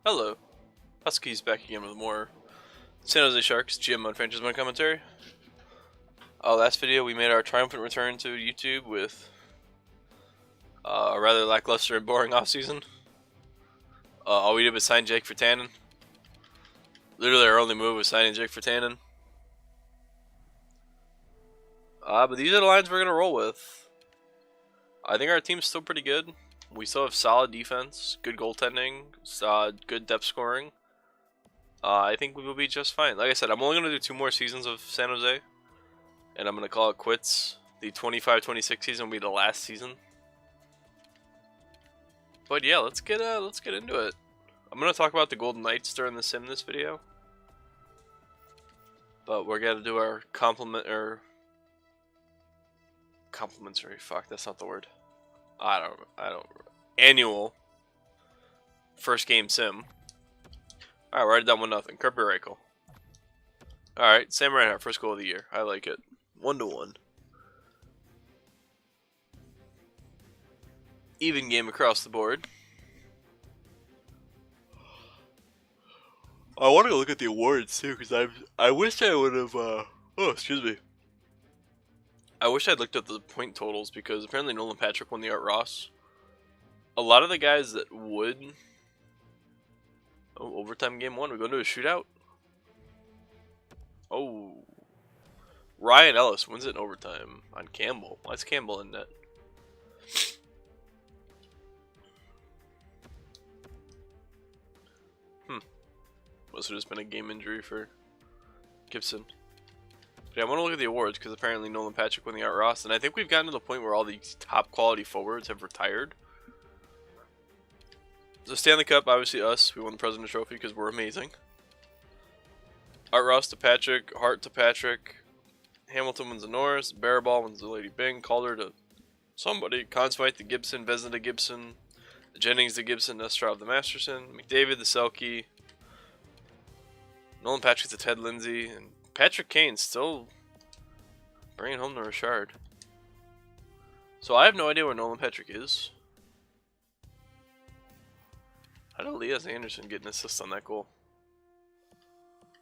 Hello, Huskies back again with more San Jose Sharks GM Mode Franchise Mode commentary. Last video we made our triumphant return to YouTube with a rather lackluster and boring offseason. All we did was sign Jake Virtanen. Literally our only move was signing Jake Virtanen. But these are the lines we're going to roll with. I think our team's still pretty good. We still have solid defense, good goaltending, good depth scoring. I think we will be just fine. Like I said, I'm only going to do 2 more seasons of San Jose, and I'm going to call it quits. The 25-26 season will be the last season. But yeah, let's get into it. I'm going to talk about the Golden Knights during the sim this video. But we're going to do our complimentary, fuck, that's not the word. I don't, annual first game sim. Alright, we're down 1-0. Kirby Reichel. Alright, Sam Reinhart, first goal of the year. I like it. 1-1. Even game across the board. I want to look at the awards too, because I wish I would have, excuse me. I wish I'd looked at the point totals, because apparently Nolan Patrick won the Art Ross. A lot of the guys that would... Oh, overtime game 1. We're going to a shootout? Oh. Ryan Ellis wins it in overtime on Campbell. Why is Campbell in net? Must have just been a game injury for Gibson. But yeah, I want to look at the awards, because apparently Nolan Patrick won the Art Ross, and I think we've gotten to the point where all these top quality forwards have retired. So Stanley Cup, obviously us. We won the President's Trophy because we're amazing. Art Ross to Patrick, Hart to Patrick, Hamilton wins the Norris, Baraball wins the Lady Byng, Calder to somebody, Conn Smythe to Gibson, Vezina to Gibson, Jennings to Gibson, Nestrov to Masterson, McDavid to Selke, Nolan Patrick to Ted Lindsay, and Patrick Kane still bringing home the Richard. So I have no idea where Nolan Patrick is. How did Elias Anderson get an assist on that goal?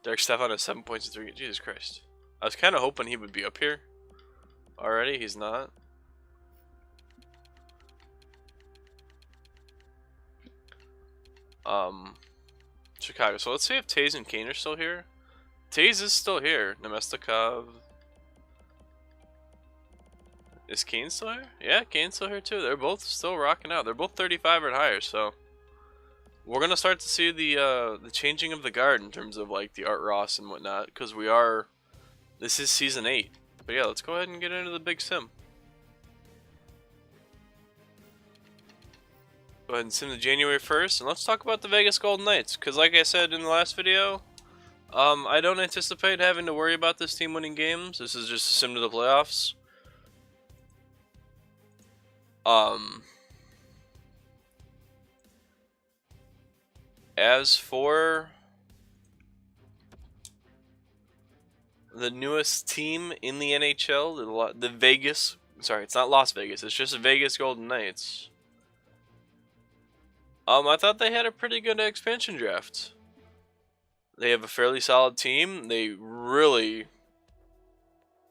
Derek Stefan has 7 points and 3 games. Jesus Christ. I was kind of hoping he would be up here already. He's not. Chicago. So let's see if Taze and Kane are still here. Taze is still here. Nemestikov. Is Kane still here? Yeah, Kane's still here too. They're both still rocking out. They're both 35 or higher, so we're gonna start to see the changing of the guard in terms of like the Art Ross and whatnot, because this is season 8. But yeah, let's go ahead and get into the big sim. Go ahead and sim to January 1st, and let's talk about the Vegas Golden Knights, because like I said in the last video, I don't anticipate having to worry about this team winning games. This is just a sim to the playoffs. As for the newest team in the NHL, the Vegas, sorry, it's not Las Vegas, it's just Vegas Golden Knights. I thought they had a pretty good expansion draft. They have a fairly solid team. They really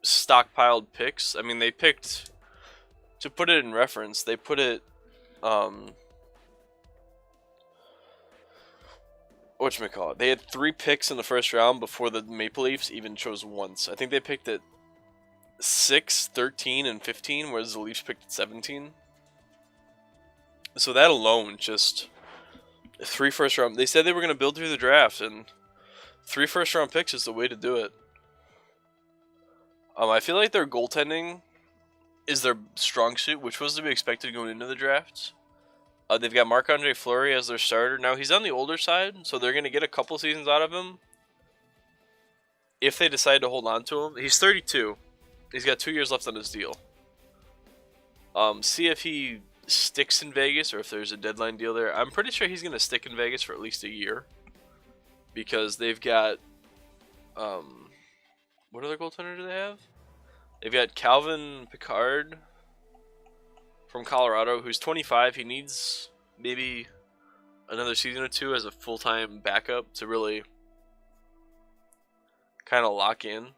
stockpiled picks. I mean, they picked, to put it in reference, they put it, whatchamacallit, they had 3 picks in the first round before the Maple Leafs even chose once. I think they picked at 6, 13, and 15, whereas the Leafs picked at 17. So that alone, just 3 first round. They said they were going to build through the draft, and 3 first round picks is the way to do it. I feel like their goaltending is their strong suit, which was to be expected going into the draft. They've got Marc-Andre Fleury as their starter. Now, he's on the older side, so they're going to get a couple seasons out of him if they decide to hold on to him. He's 32. He's got 2 years left on his deal. See if he sticks in Vegas or if there's a deadline deal there. I'm pretty sure he's going to stick in Vegas for at least a year, because they've got... what other goaltender do they have? They've got Calvin Pickard from Colorado, who's 25. He needs maybe another season or two as a full-time backup to really kind of lock in.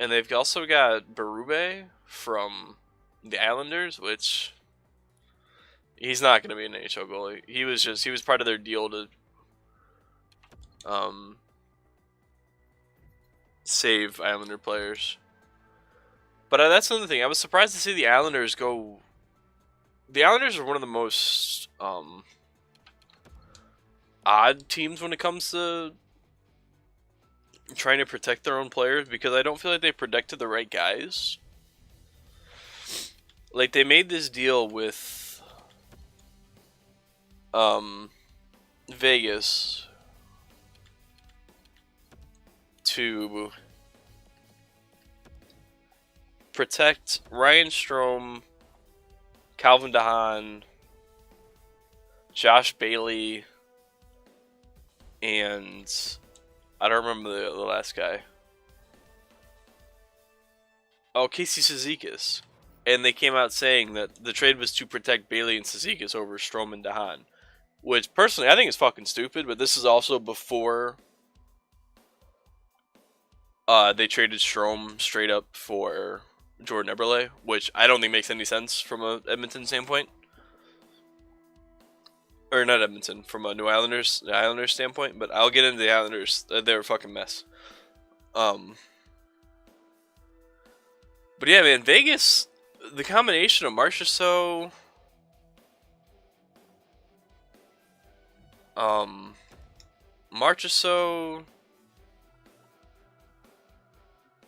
And they've also got Berube from the Islanders, which he's not going to be an NHL goalie. He was part of their deal to save Islander players. But that's another thing. I was surprised to see the Islanders go. The Islanders are one of the most odd teams when it comes to trying to protect their own players, because I don't feel like they protected the right guys. Like, they made this deal with Vegas to protect Ryan Strome, Calvin DeHaan, Josh Bailey, and I don't remember the last guy. Oh, Casey Cizikas. And they came out saying that the trade was to protect Bailey and Cizikas over Strome and DeHaan. Which, personally, I think is fucking stupid, but this is also before they traded Strome straight up for Jordan Eberle, which I don't think makes any sense from a Edmonton standpoint. Or not Edmonton, from a the Islanders standpoint, but I'll get into the Islanders. They're a fucking mess. But yeah, man, Vegas, the combination of Marchessault,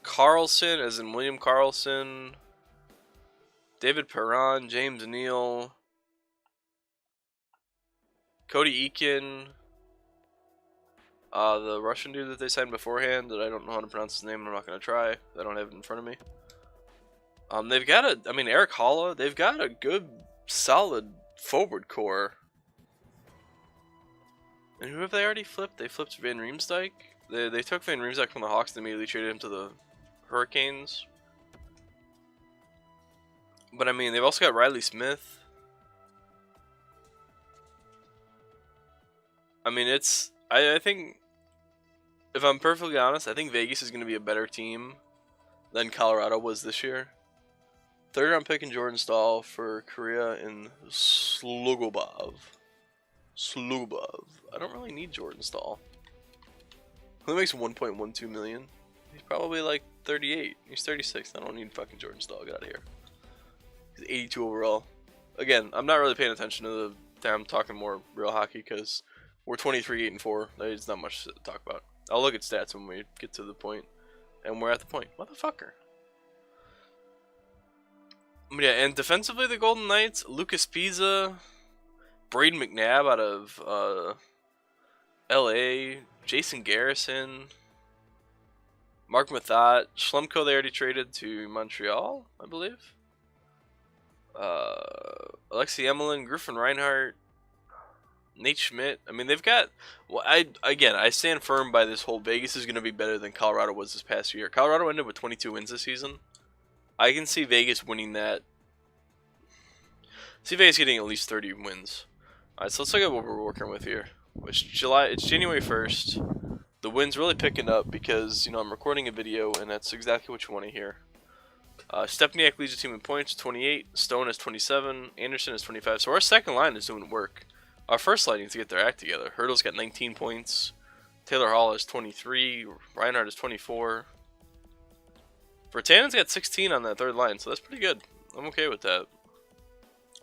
Carlson, as in William Carlson, David Perron, James Neal, Cody Eakin, the Russian dude that they signed beforehand that I don't know how to pronounce his name, I'm not going to try. I don't have it in front of me. They've got Eric Holla, they've got a good, solid forward core. And who have they already flipped? They flipped Van Riemsdyk. They took Van Riemsdyk from the Hawks and immediately traded him to the Hurricanes. But I mean, they've also got Riley Smith. I mean, I think, if I'm perfectly honest, I think Vegas is going to be a better team than Colorado was this year. Third round pick in Jordan Staal for Korea and Slugobov. I don't really need Jordan Staal. He makes 1.12 million. He's probably like 38. He's 36. I don't need fucking Jordan Staal. Get out of here. He's 82 overall. Again, I'm not really paying attention to the damn talking more real hockey because we're 23, 8-4. There's not much to talk about. I'll look at stats when we get to the point. And we're at the point. Motherfucker. But yeah, and defensively, the Golden Knights, Lucas Pisa, Braden McNabb out of LA, Jason Garrison, Mark Mathot, Schlemko they already traded to Montreal, I believe. Alexei Emelin, Griffin Reinhart, Nate Schmidt. I mean, they've got. Well, I stand firm by this whole Vegas is going to be better than Colorado was this past year. Colorado ended with 22 wins this season. I can see Vegas winning that. See Vegas getting at least 30 wins. Alright, so let's look at what we're working with here. It's January 1st. The wind's really picking up because, I'm recording a video and that's exactly what you want to hear. Stepniak leads the team in points, 28. Stone is 27. Anderson is 25. So our second line is doing work. Our first line needs to get their act together. Hurdle's got 19 points. Taylor Hall is 23. Reinhardt is 24. Virtanen's got 16 on that third line, so that's pretty good. I'm okay with that.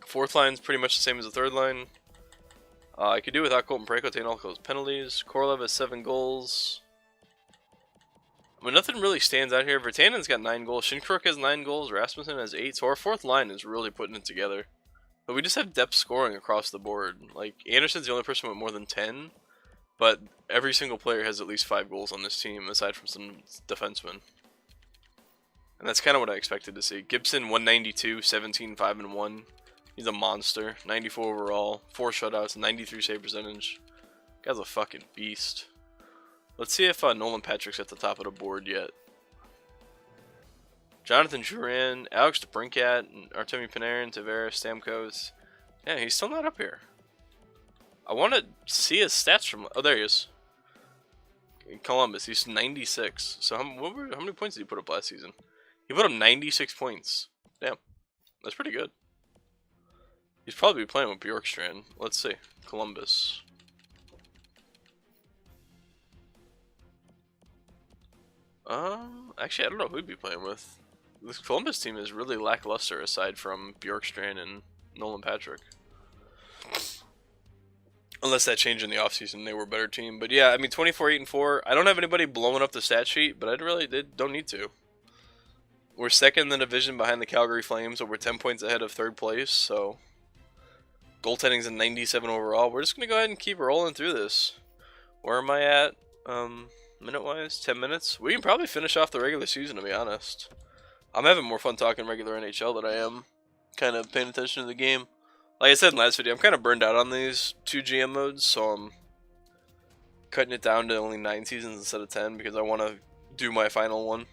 Fourth line's pretty much the same as the third line. I could do without Colton Parayko taking all those penalties. Korolev has 7 goals. I mean, nothing really stands out here. Virtanen's got 9 goals. Shinkruk has 9 goals. Rasmussen has 8. So our fourth line is really putting it together. But we just have depth scoring across the board. Like, Anderson's the only person with more than 10. But every single player has at least 5 goals on this team, aside from some defensemen. And that's kind of what I expected to see. Gibson, 192, 17, 5-1. He's a monster. 94 overall, 4 shutouts, 93 save percentage. Guy's a fucking beast. Let's see if Nolan Patrick's at the top of the board yet. Jonathan Juran, Alex DeBrincat, Artemi Panarin, Tavares, Stamkos, Yeah, he's still not up here. I want to see his stats from. Oh, there he is. In Columbus, he's 96. So how many points did he put up last season? He put up 96 points. Damn, that's pretty good. He's probably playing with Bjorkstrand. Let's see. Columbus. Actually, I don't know who he'd be playing with. This Columbus team is really lackluster aside from Bjorkstrand and Nolan Patrick. Unless that changed in the offseason, they were a better team. But yeah, I mean, 24-8-4. I don't have anybody blowing up the stat sheet, but they don't need to. We're second in the division behind the Calgary Flames, over 10 points ahead of third place. So goaltending's a 97 overall. We're just gonna go ahead and keep rolling through this. Where am I at? Minute-wise, 10 minutes. We can probably finish off the regular season, to be honest. I'm having more fun talking regular NHL than I am kind of paying attention to the game. Like I said in the last video, I'm kind of burned out on these 2 GM modes, so I'm cutting it down to only 9 seasons instead of 10 because I want to do my final one.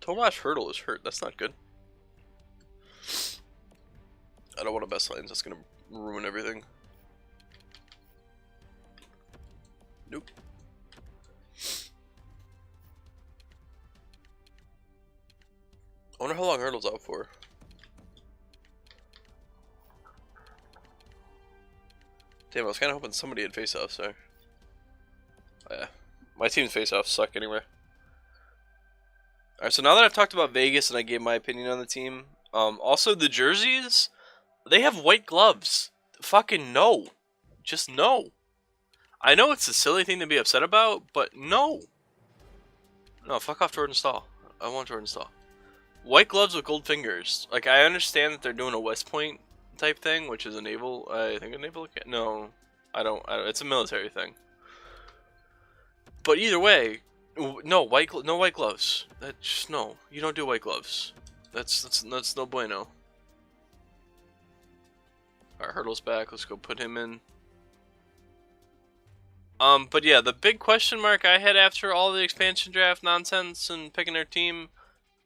Tomas Hertl is hurt. That's not good. I don't want a best lines. That's going to ruin everything. Nope. I wonder how long Hurdle's out for. Damn, I was kind of hoping somebody had face-offs there. Oh, yeah. My team's face-offs suck anyway. Alright, so now that I've talked about Vegas and I gave my opinion on the team, also the jerseys, they have white gloves. Fucking no. Just no. I know it's a silly thing to be upset about, but no. No, fuck off Jordan Stahl. I want Jordan Stahl. White gloves with gold fingers. Like, I understand that they're doing a West Point type thing, which is a naval. I think a naval. No, I don't. It's a military thing. But either way, no white gloves. That just no. You don't do white gloves. That's no bueno. Alright, Hurdle's back. Let's go put him in. But yeah, the big question mark I had after all the expansion draft nonsense and picking their team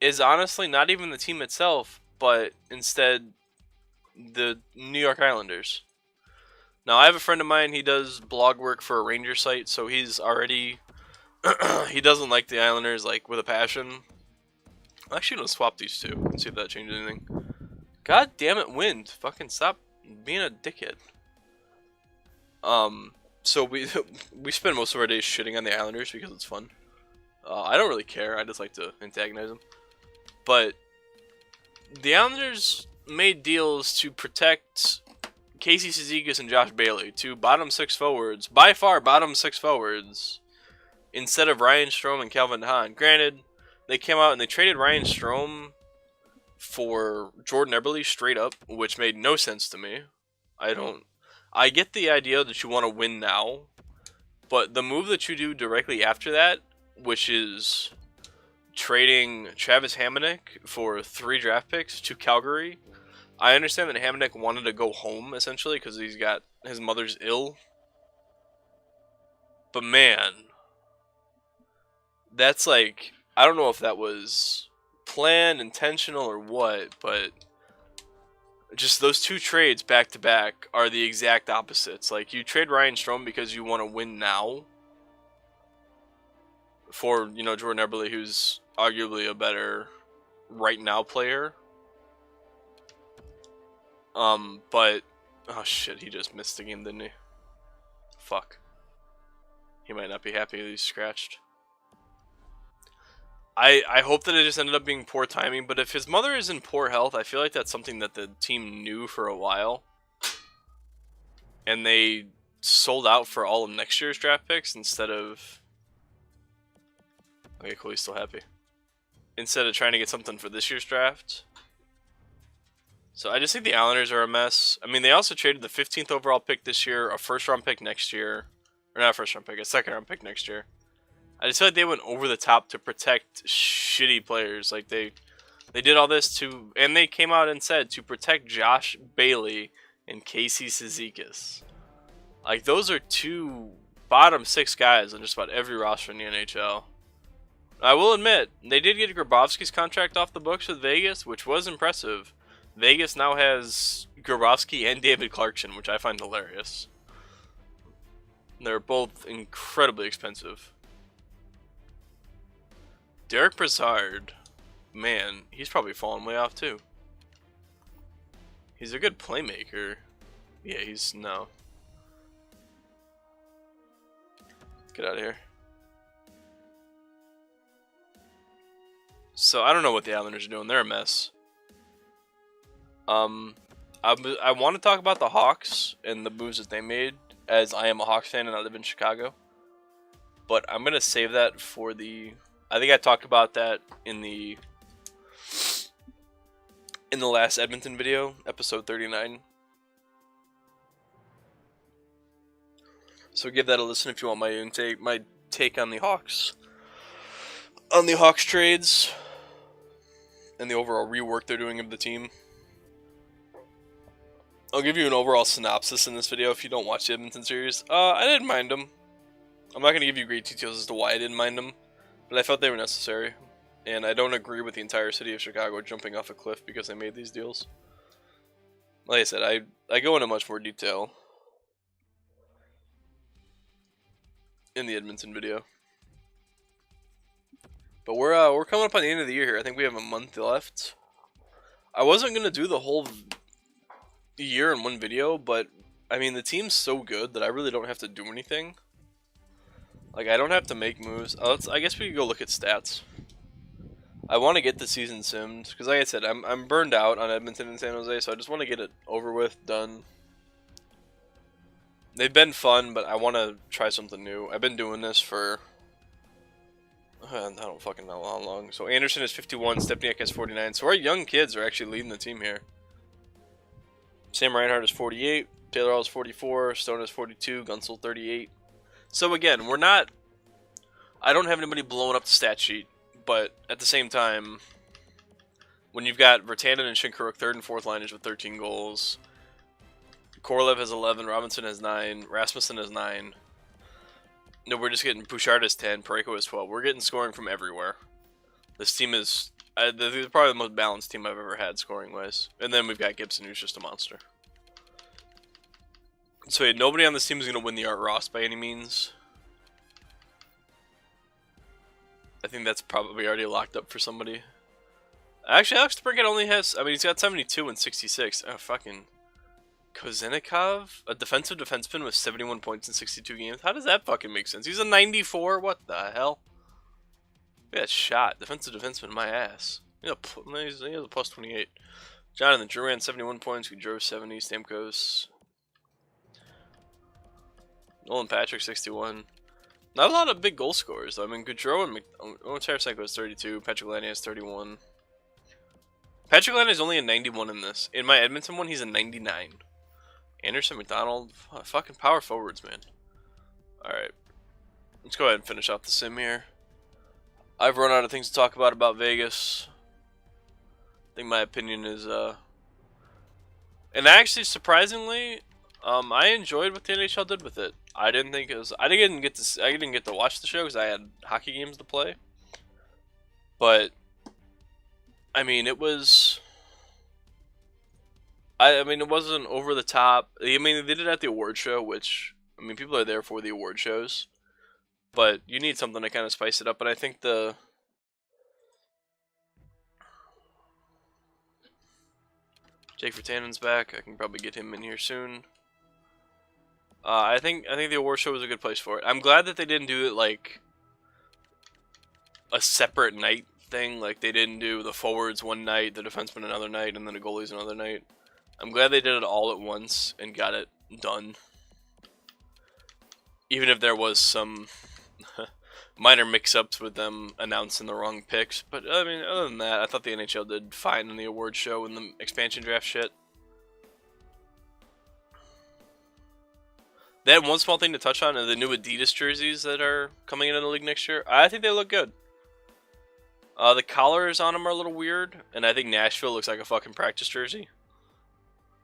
is honestly not even the team itself, but instead the New York Islanders. Now, I have a friend of mine, he does blog work for a Ranger site, so he's already, he doesn't like the Islanders, like, with a passion. I'm actually gonna swap these two and see if that changes anything. God damn it, Wind. Fucking stop being a dickhead. So we spend most of our days shitting on the Islanders because it's fun. I don't really care, I just like to antagonize them. But the Islanders made deals to protect Casey Cizikas and Josh Bailey, two bottom 6 forwards, by far bottom 6 forwards, instead of Ryan Strome and Calvin Hahn. Granted, they came out and they traded Ryan Strome for Jordan Eberle straight up, which made no sense to me. I get the idea that you want to win now, but the move that you do directly after that, which is trading Travis Hamonic for 3 draft picks to Calgary. I understand that Hamonic wanted to go home, essentially, because his mother's ill. But man, that's like, I don't know if that was planned, intentional, or what, but just those 2 trades back to back are the exact opposites. Like, you trade Ryan Strome because you want to win now for, you know, Jordan Eberle, who's arguably a better right now player. But oh shit, he just missed the game, didn't he? Fuck. He might not be happy that he's scratched. I hope that it just ended up being poor timing, but if his mother is in poor health, I feel like that's something that the team knew for a while. And they sold out for all of next year's draft picks instead of... Okay, cool, he's still happy. Instead of trying to get something for this year's draft. So I just think the Islanders are a mess. I mean, they also traded the 15th overall pick this year, a first-round pick next year. Or not a first-round pick, a second-round pick next year. I just feel like they went over the top to protect shitty players. Like, they did all this to... And they came out and said to protect Josh Bailey and Casey Cizikas. Like, those are 2 bottom 6 guys on just about every roster in the NHL. I will admit, they did get Grabowski's contract off the books with Vegas, which was impressive. Vegas now has Grabowski and David Clarkson, which I find hilarious. They're both incredibly expensive. Derek Brassard, man, he's probably fallen way off too. He's a good playmaker. Yeah, he's no. Get out of here. So I don't know what the Islanders are doing. They're a mess. I want to talk about the Hawks and the moves that they made, as I am a Hawks fan and I live in Chicago. But I'm gonna save that for the. I think I talked about that in the last Edmonton video, episode 39. So give that a listen if you want my take on the Hawks. On the Hawks trades and the overall rework they're doing of the team. I'll give you an overall synopsis in this video if you don't watch the Edmonton series. I didn't mind them. I'm not going to give you great details as to why I didn't mind them, but I felt they were necessary. And I don't agree with the entire city of Chicago jumping off a cliff because they made these deals. Like I said, I go into much more detail in the Edmonton video. But we're coming up on the end of the year here. I think we have a month left. I wasn't going to do the whole year in one video, but I mean the team's so good that I really don't have to do anything. Like I don't have to make moves. I guess we could go look at stats. I want to get the season simmed because, like I said, I'm burned out on Edmonton and San Jose, so I just want to get it over with, done. They've been fun, but I want to try something new. I've been doing this for I don't fucking know how long. So Anderson is 51, Stepniak has 49. So our young kids are actually leading the team here. Sam Reinhart is 48, Taylor Hall is 44, Stone is 42, Gunsel 38. So again, we're not. I don't have anybody blowing up the stat sheet, but at the same time, when you've got Virtanen and Shinkaruk third and fourth liners with 13 goals, Korolev has 11, Robinson has 9, Rasmussen has 9. No, we're just getting Bouchard has 10, Pareko has 12. We're getting scoring from everywhere. This team is they're probably the most balanced team I've ever had scoring-wise. And then we've got Gibson, who's just a monster. So yeah, nobody on this team is going to win the Art Ross by any means. I think that's probably already locked up for somebody. Actually, Alex DeBrincat only has. I mean, he's got 72 and 66. Oh, fucking Kozenikov, a defensive defenseman with 71 points in 62 games. How does that fucking make sense? He's a 94. What the hell? Look at that shot. Defensive defenseman, my ass. He has a plus 28. Jonathan Drouin, 71 points. Gaudreau, 70. Stamkos. Nolan Patrick, 61. Not a lot of big goal scorers, though. I mean, Gaudreau and Tarasenko is 32. Patrick Laine has 31. Patrick Laine is only a 91 in this. In my Edmonton one, he's a 99. Anderson, McDonald, fucking power forwards, man. Alright. Let's go ahead and finish off the sim here. I've run out of things to talk about Vegas. I think my opinion is, and actually, surprisingly, I enjoyed what the NHL did with it. I didn't think it was. I didn't get to watch the show because I had hockey games to play. But I mean, it was. I mean, it wasn't over the top. I mean, they did it at the award show, which I mean, people are there for the award shows. But you need something to kind of spice it up, and I think the. Jake Virtanen's back. I can probably get him in here soon. I think the award show was a good place for it. I'm glad that they didn't do it like a separate night thing. Like they didn't do the forwards one night, the defensemen another night, and then the goalies another night. I'm glad they did it all at once and got it done. Even if there was some minor mix-ups with them announcing the wrong picks. But I mean, other than that, I thought the NHL did fine in the award show and the expansion draft shit. They had one small thing to touch on, are the new Adidas jerseys that are coming into the league next year. I think they look good. The collars on them are a little weird, and I think Nashville looks like a fucking practice jersey.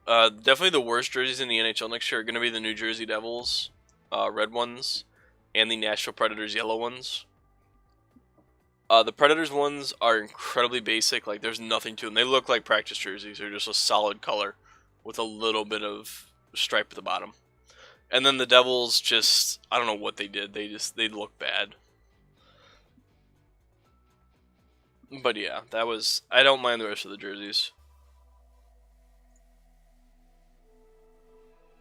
Definitely the worst jerseys in the NHL next year are going to be the New Jersey Devils, red ones, and the Nashville Predators yellow ones. The Predators ones are incredibly basic. Like, there's nothing to them. They look like practice jerseys. They're just a solid color with a little bit of stripe at the bottom. And then the Devils just, I don't know what they did. They look bad. But yeah, that was, I don't mind the rest of the jerseys.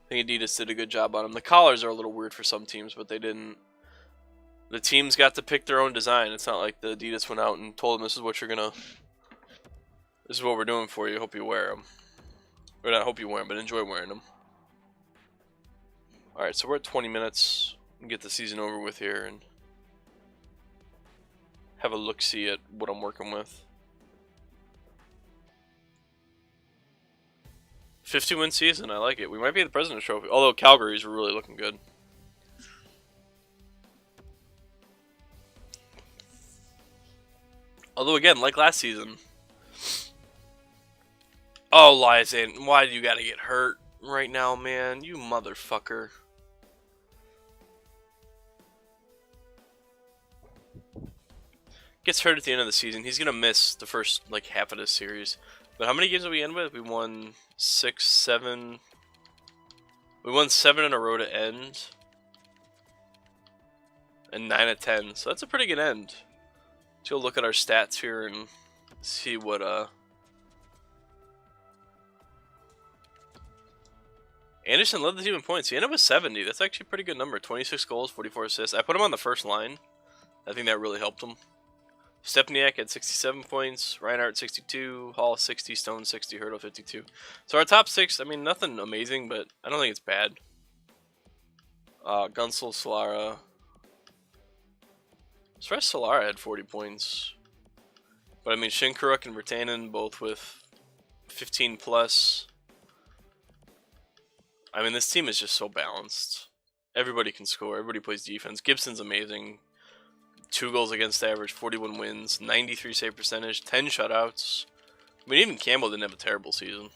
I think Adidas did a good job on them. The collars are a little weird for some teams, but they didn't. The teams got to pick their own design. It's not like the Adidas went out and told them this is what this is what we're doing for you. Hope you wear them. Or not hope you wear them, but enjoy wearing them. Alright, so we're at 20 minutes. We can get the season over with here and have a look-see at what I'm working with. 50-win season, I like it. We might be at the President's Trophy, although Calgary's really looking good. Although again, like last season. Oh, Liasan, why do you gotta get hurt right now, man? You motherfucker. Gets hurt at the end of the season. He's gonna miss the first like half of this series. But how many games did we end with? We won 6, 7. We won 7 in a row to end. And 9 of 10. So that's a pretty good end. Let's go look at our stats here and see what Anderson led the team in points. He ended up with 70. That's actually a pretty good number. 26 goals, 44 assists. I put him on the first line. I think that really helped him. Stepniak had 67 points, Reinhardt 62, Hall 60, Stone 60, Hurdle 52. So our top 6, I mean, nothing amazing, but I don't think it's bad. Gunsel, Solara. Stress Solara had 40 points. But I mean, Shinkaruk and Bertanen both with 15 plus. I mean, this team is just so balanced. Everybody can score, everybody plays defense. Gibson's amazing. 2 goals against average, 41 wins, 93 save percentage, 10 shutouts. I mean, even Campbell didn't have a terrible season.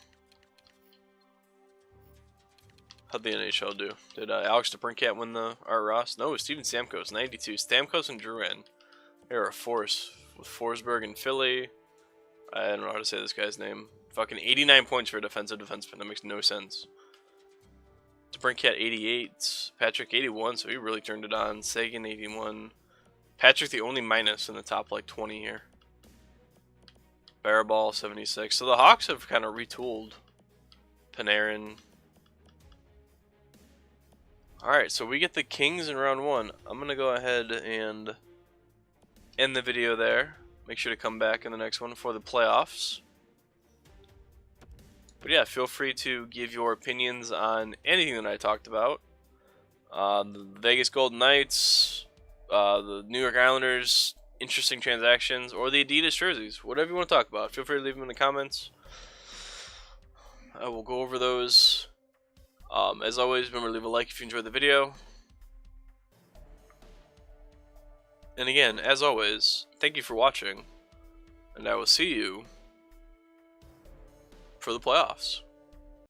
How'd the NHL do? Did Alex DeBrincat win the Art Ross? No, it was Steven Stamkos, 92. Stamkos and Drouin. They're a force with Forsberg and Philly. I don't know how to say this guy's name. Fucking 89 points for a defensive defenseman. That makes no sense. DeBrincat 88, Patrick 81, so he really turned it on. Sagan 81. Patrick the only minus in the top like 20 here. Baraball 76. So the Hawks have kind of retooled. Panarin. Alright, so we get the Kings in round 1. I'm going to go ahead and end the video there. Make sure to come back in the next one for the playoffs. But yeah, feel free to give your opinions on anything that I talked about. The Vegas Golden Knights, the New York Islanders, interesting transactions, or the Adidas jerseys. Whatever you want to talk about, feel free to leave them in the comments. I will go over those. As always, remember to leave a like if you enjoyed the video. And again, as always, thank you for watching, and I will see you for the playoffs.